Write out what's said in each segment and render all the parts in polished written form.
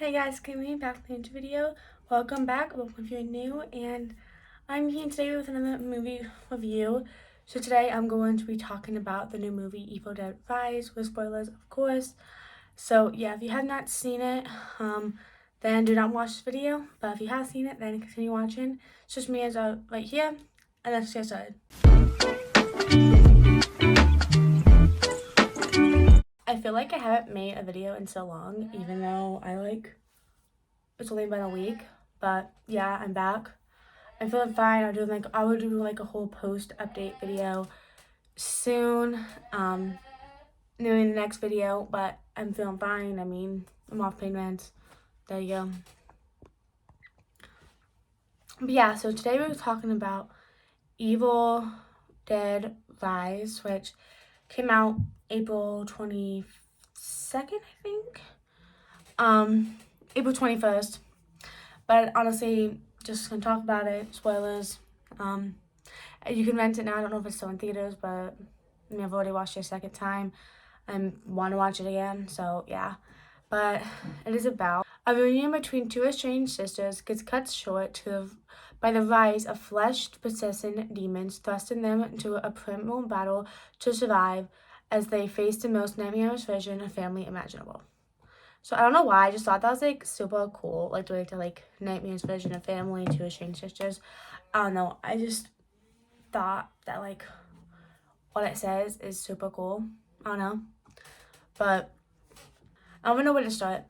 Hey guys, Kimmy back with another video. Welcome back. Welcome if you're new, and I'm here today with another movie review. So today I'm going to be talking about the new movie Evil Dead Rise with spoilers, of course. So yeah, if you have not seen it, then do not watch this video. But if you have seen it, then continue watching. It's just me as right here, and let's get started. I feel like I haven't made a video in so long, even though it's only been a week. But yeah, I'm back. I'm feeling fine. I will do like a whole post update video soon. Doing the next video, but I'm feeling fine. I mean, I'm off pain meds. There you go. But yeah, so today we're talking about Evil Dead Rise, which came out April 22nd, I think. April 21st. But honestly, just gonna talk about it. Spoilers. You can rent it now. I don't know if it's still in theaters, but I mean, I've already watched it a second time and want to watch it again. So yeah, but it is about a reunion between two estranged sisters gets cut short by the rise of flesh-possessing demons, thrusting them into a primal battle to survive as they face the most nightmarish version of family imaginable. So I don't know why, I just thought that was like super cool, like the like nightmares version of family, two estranged sisters. I don't know, I just thought that like what it says is super cool. I don't know, but I don't even know where to start.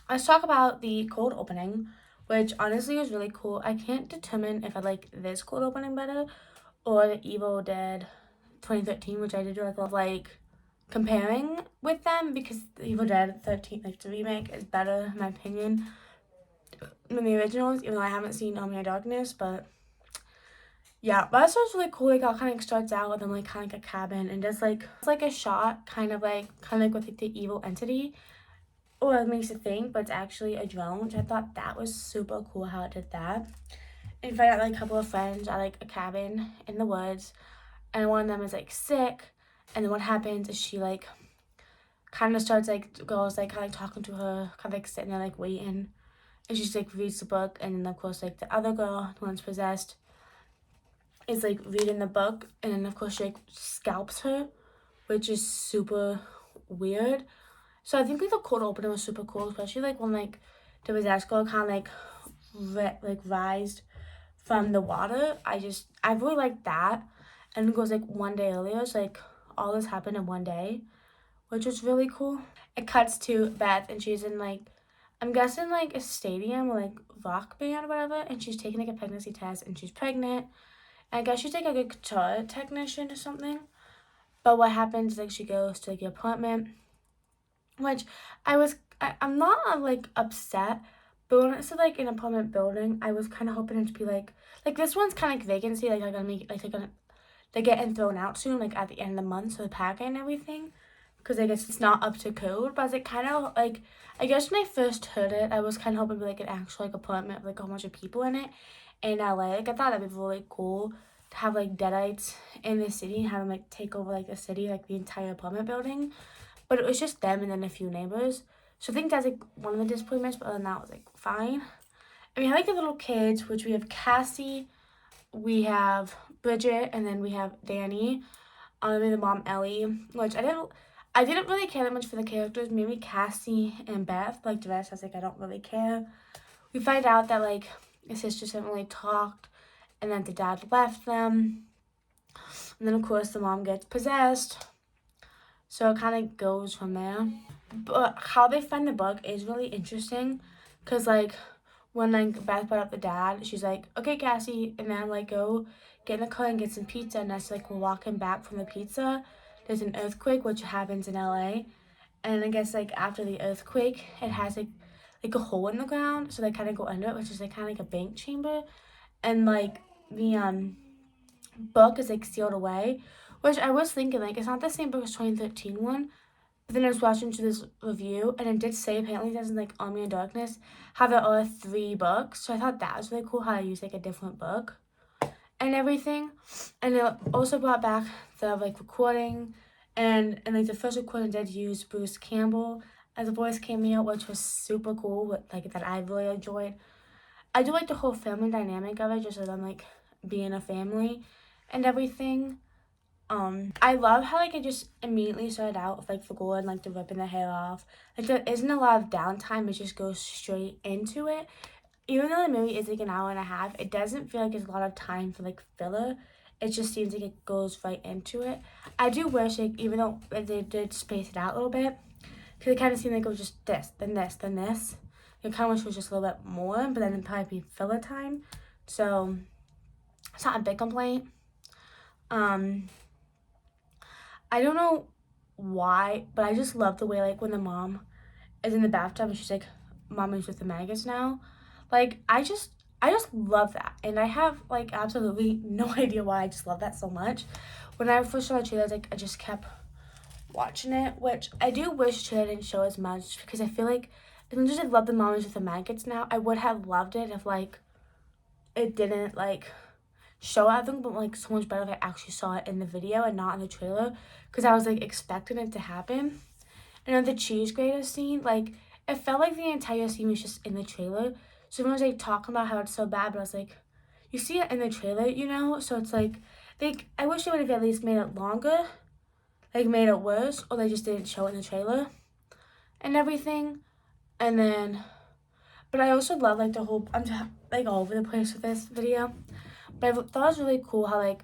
Let's talk about the cold opening, which honestly is really cool. I can't determine if I like this cold opening better or the Evil Dead 2013, which I did like comparing with them, because the Evil Dead 13, like the remake, is better in my opinion than the originals, even though I haven't seen Army of Darkness. But yeah, but that starts really cool. Like, it kind of starts out with them like kind of like a cabin, and just like it's like a shot kind of like with like the evil entity, or it makes it think, but it's actually a drone, which I thought that was super cool how it did that. And you find out like a couple of friends at like a cabin in the woods, and one of them is like sick, and then what happens is she like kind of starts like goes like kind of like talking to her, kind of like sitting there like waiting, and she's like reads the book, and then of course like the other girl, the one's possessed, is like reading the book, and then of course she like scalps her, which is super weird. So I think like the cold opener was super cool, especially like when like the possessed girl kind of like rised from the water. I really like that, and it goes like one day earlier. So like all this happened in one day, which was really cool. It cuts to Beth, and she's in like, I'm guessing like a stadium or like rock band or whatever, and she's taking like a pregnancy test, and she's pregnant. And I guess she's like a guitar technician or something. But what happens is like she goes to like the apartment, which I'm not like upset, but when it's like an apartment building, I was kind of hoping it to be like this one's kind of like vacancy, like they're gonna make like they're getting thrown out soon, like at the end of the month, so the packing and everything, because I guess it's not up to code. But I was like kind of like, I guess when I first heard it, I was kind of hoping to be like an actual like apartment with like a whole bunch of people in it in LA. Like I thought that'd be really cool to have like deadites in the city and have them like take over like the city, like the entire apartment building. But it was just them and then a few neighbors. So I think that's like one of the disappointments, but other than that, was like fine. And we have like the little kids, which we have Cassie, we have Bridget, and then we have Danny. And the mom Ellie, which I didn't really care that much for the characters. Maybe Cassie and Beth, like the rest, I was like, I don't really care. We find out that like the sisters haven't really talked, and then the dad left them. And then of course the mom gets possessed. So it kind of goes from there. But how they find the book is really interesting, because like when like Beth brought up the dad, she's like, okay Cassie, and then like go get in the car and get some pizza. And that's like we're walking back from the pizza, there's an earthquake, which happens in LA. And I guess like after the earthquake, it has like a hole in the ground, so they kind of go under it, which is like kind of like a bank chamber. And like the book is like sealed away, which I was thinking like it's not the same book as 2013 one. But then I was watching to this review, and it did say apparently there's like Army of Darkness how there are 3 books. So I thought that was really cool how I use like a different book and everything. And it also brought back the like recording, and like the first recording did use Bruce Campbell as a voice cameo, which was super cool, like that I really enjoyed. I do like the whole family dynamic of it, just of them like being a family and everything. I love how like it just immediately started out with like the gore and like the ripping the hair off. Like there isn't a lot of downtime, it just goes straight into it. Even though the movie is like an hour and a half, it doesn't feel like there's a lot of time for like filler. It just seems like it goes right into it. I do wish like even though they did space it out a little bit, because it kind of seemed like it was just this, then this, then this. I kind of wish it was just a little bit more, but then it'd probably be filler time. So it's not a big complaint. I don't know why, but I just love the way like when the mom is in the bathtub and she's like, "Mommy's with the maggots now." Like I just love that, and I have like absolutely no idea why. I just love that so much. When I first saw the trailer, like I just kept watching it, which I do wish trailer didn't show as much because I feel like as much as I love the Mommy's with the maggots now, I would have loved it if like it didn't like show it. I think, but like so much better if I actually saw it in the video and not in the trailer, because I was like expecting it to happen. And then the cheese grater scene, like it felt like the entire scene was just in the trailer. So everyone was like talking about how it's so bad, but I was like, you see it in the trailer, you know? So it's like I wish they would have at least made it longer, like made it worse, or they just didn't show it in the trailer and everything. And then, but I also love like the whole, I'm just, like all over the place with this video. But I thought it was really cool how like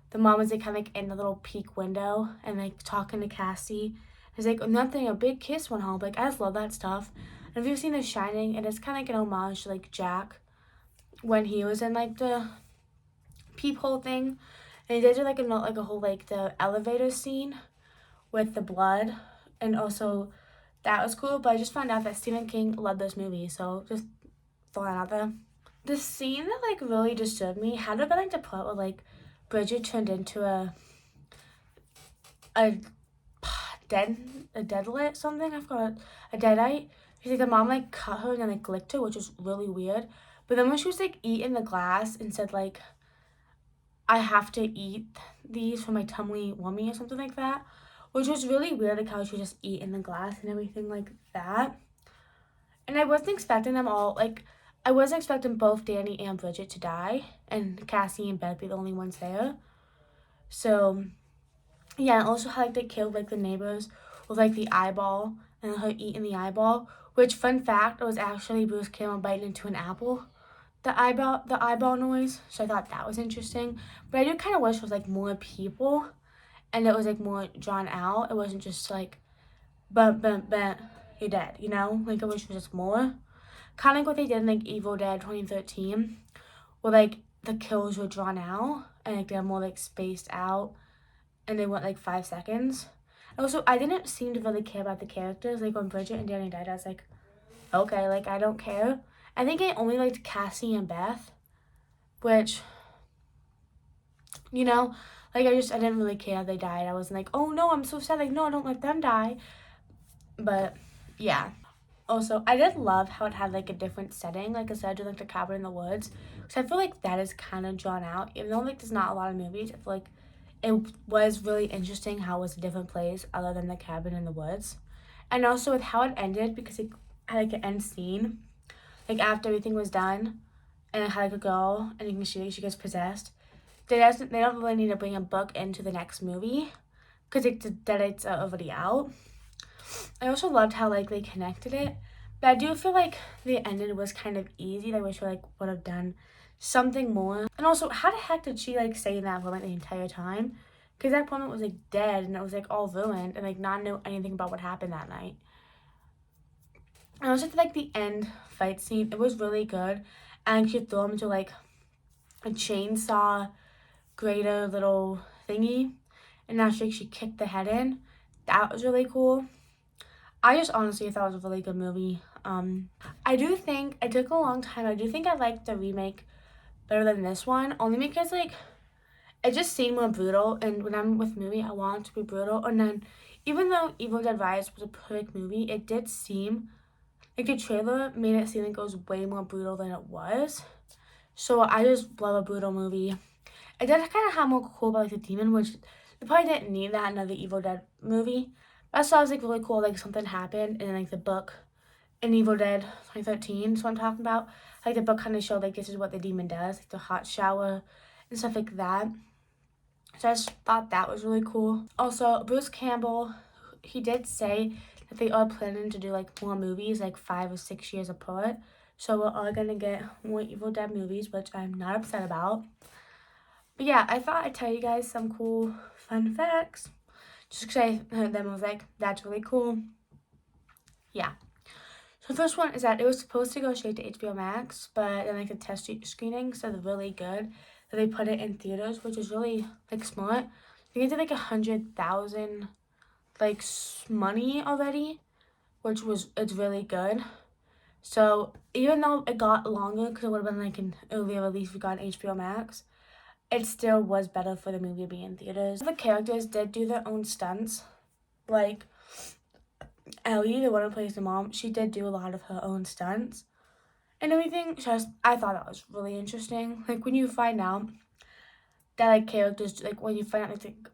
the mom was like kind of like in the little peek window and like talking to Cassie. It's like nothing, a big kiss went home. Like I just love that stuff. And if you've seen The Shining, and it's kind of like an homage to like Jack when he was in like the peephole thing, and he did like a whole like the elevator scene with the blood, and also that was cool. But I just found out that Stephen King loved this movie, so just throwing that out there. The scene that like really disturbed me had to be like the part where like Bridget turned into a deadlit something. I forgot, a deadite. Because like the mom like cut her and then like licked her, which was really weird. But then when she was like eating the glass and said like, "I have to eat these for my tummy wummy" or something like that, which was really weird, like how she was just eating the glass and everything like that. And I wasn't expecting them all, like I wasn't expecting both Danny and Bridget to die and Cassie and Beth be the only ones there. So yeah, and also how like they killed like the neighbors with like the eyeball and her eating the eyeball. Which, fun fact, it was actually Bruce Campbell biting into an apple. The eyeball noise. So I thought that was interesting. But I do kind of wish it was like more people, and it was like more drawn out. It wasn't just like, bump, bump, bump, you're dead. You know, like I wish it was just more. Kind of like what they did in like Evil Dead 2013, where like the kills were drawn out and like they're more like spaced out, and they went like 5 seconds. Also, I didn't seem to really care about the characters. Like when Bridget and Danny died, I was like, okay, like I don't care. I think I only liked Cassie and Beth, which, you know, like I didn't really care how they died. I wasn't like, oh no, I'm so sad. Like, no, I don't let them die. But yeah. Also, I did love how it had like a different setting, like instead of like the cabin in the woods. Because I feel like that is kind of drawn out. Even though like there's not a lot of movies, I feel like it was really interesting how it was a different place other than the cabin in the woods. And also with how it ended, because it had like an end scene, like after everything was done, and it had like a girl, and you can see like she gets possessed. They don't really need to bring a book into the next movie, because it's already out. I also loved how like they connected it, but I do feel like the ending was kind of easy. I wish we like would have done something more. And also, how the heck did she like stay in that moment the entire time? Because that woman was like dead and it was like all ruined and like not know anything about what happened that night. And also like the end fight scene, it was really good. And she threw him into like a chainsaw grater little thingy, and actually she kicked the head in. That was really cool. I just honestly thought it was a really good movie. I do think it took a long time. I do think I liked the remake better than this one, only because like it just seemed more brutal. And when I'm with movie, I want it to be brutal. And then even though Evil Dead Rise was a perfect movie, it did seem like the trailer made it seem like it was way more brutal than it was. So I just love a brutal movie. It did kind of have more cool about like the demon, which they probably didn't need that in another Evil Dead movie. I just thought it was like really cool, like something happened and like the book in Evil Dead 2013 is what I'm talking about. Like the book kind of showed like this is what the demon does, like the hot shower and stuff like that. So I just thought that was really cool. Also, Bruce Campbell, he did say that they are planning to do like more movies, like 5 or 6 years apart. So we're all gonna get more Evil Dead movies, which I'm not upset about. But yeah, I thought I'd tell you guys some cool fun facts. Just because I heard them, I was like, that's really cool. Yeah. So the first one is that it was supposed to go straight to HBO Max, but then like the test screening said really good that they put it in theaters, which is really like smart. They did like 100,000 like money already, it's really good. So even though it got longer because it would have been like an earlier release we got on HBO Max, it still was better for the movie to be in theaters. The characters did do their own stunts, like Ellie, the one who plays the mom, she did do a lot of her own stunts and everything. Just I thought that was really interesting. Like when you find out that like characters, like when you find out like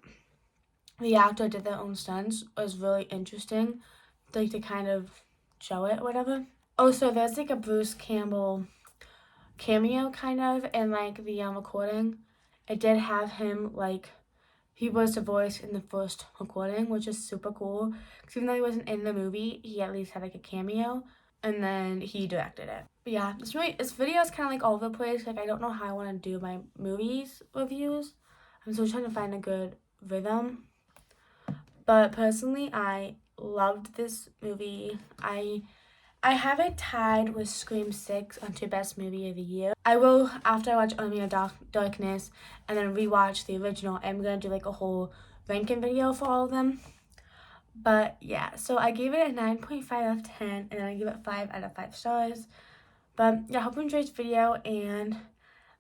the actor did their own stunts, was really interesting. Like to kind of show it or whatever. Also, there's like a Bruce Campbell cameo kind of in like the recording. It did have him like he was the voice in the first recording, which is super cool. Because even though he wasn't in the movie, he at least had like a cameo, and then he directed it. But yeah, this video is kind of like all over the place. Like I don't know how I want to do my movies reviews. I'm still trying to find a good rhythm. But personally, I loved this movie. I have it tied with Scream 6 onto Best Movie of the Year. I will, after I watch Army of Darkness and then rewatch the original, I'm going to do like a whole ranking video for all of them. But yeah, so I gave it a 9.5 out of 10 and then I give it 5 out of 5 stars. But yeah, I hope you enjoyed this video and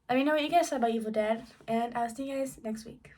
let me know what you guys thought about Evil Dead and I'll see you guys next week.